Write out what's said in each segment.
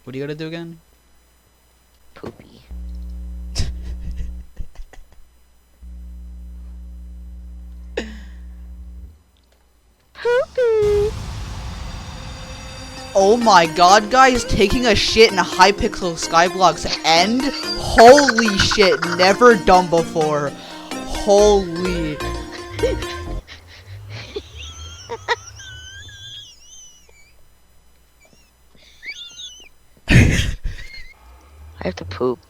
What do you gotta do again? Poopy. Poopy. Oh my god, guys, taking a shit in a Hypixel Skyblock's end? Holy shit, never done before. Holy. I have to poop.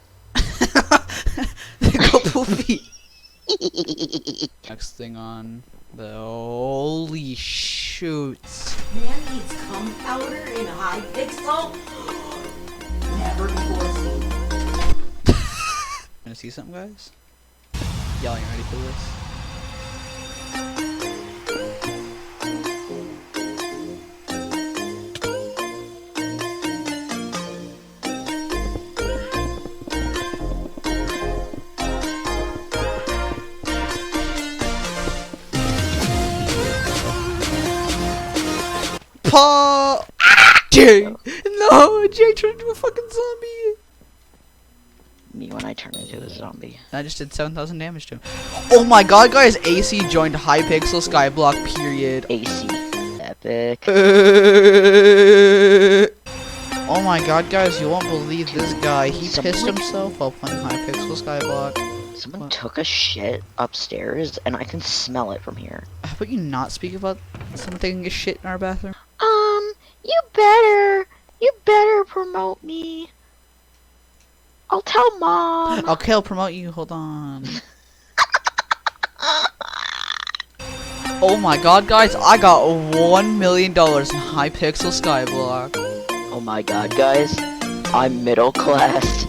Go poopy. Next thing on the holy shoots. Man eats cum powder in Hypixel. Never before seen. Gonna see something, guys? Y'all ain't ready for this. Jay! No! Jay turned into a fucking zombie! Me when I turn into a zombie. I just did 7,000 damage to him. Oh my god, guys! AC joined Hypixel Skyblock, period. AC. Epic. Oh my god, guys, you won't believe this guy. He pissed himself while playing Hypixel Skyblock. Someone took a shit upstairs and I can smell it from here. How about you not speak about someone taking a shit in our bathroom? You better promote me. I'll tell Mom. Okay, I'll promote you. Hold on. Oh my god, guys, I got $1 million in Hypixel Skyblock. Oh my god, guys. I'm middle class.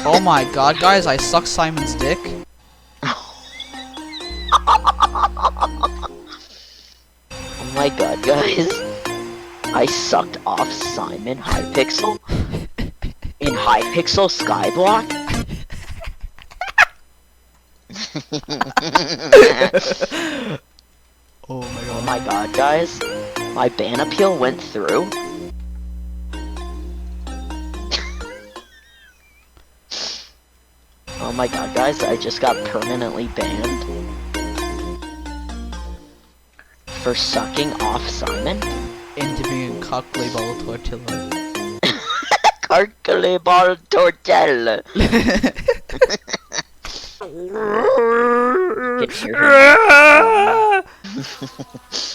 Oh my god, guys, I suck Simon's dick. Oh my god, guys. I sucked off Simon Hypixel in Hypixel Skyblock. Oh my god. Oh my god, guys. My ban appeal went through. Oh my god, guys, I just got permanently banned for sucking off Simon. Into being a cockly ball tortilla. Carcale ball tortella.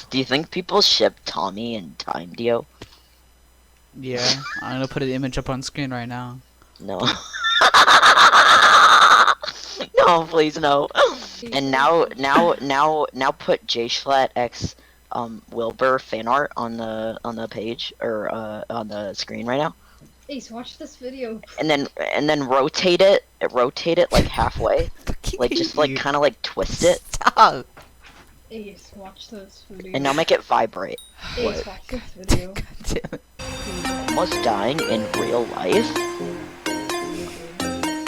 Do you think people ship Tommy and Time Dio? Yeah, I'm gonna put an image up on screen right now. No. No, please no. And now put J-Flat X Wilbur fan art on the page or on the screen right now. Ace, watch this video. And then rotate it like halfway. Like just like kind of like twist it. Stop. Ace, watch this video. And now make it vibrate. Ace, watch this video. God damn it. Almost dying in real life.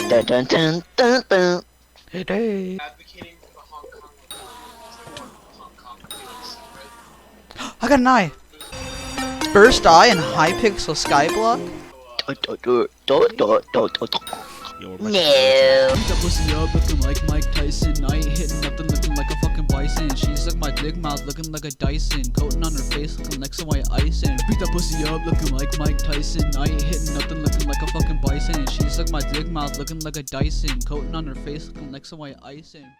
Dun dun dun dun dun. Hey. Advocating for the Hong Kong police, right? I got an eye. First eye in Hypixel Skyblock. No. Beat that pussy up looking like Mike Tyson. I ain't hitting nothing looking like a fucking bison. She sucked my dick mouth looking like a Dyson. Coating on her face looking like some white icing. Beat that pussy up looking like Mike Tyson. I ain't hitting nothing looking like a fucking bison. She sucked my dick mouth looking like a Dyson. Coating on her face looking like some white icing.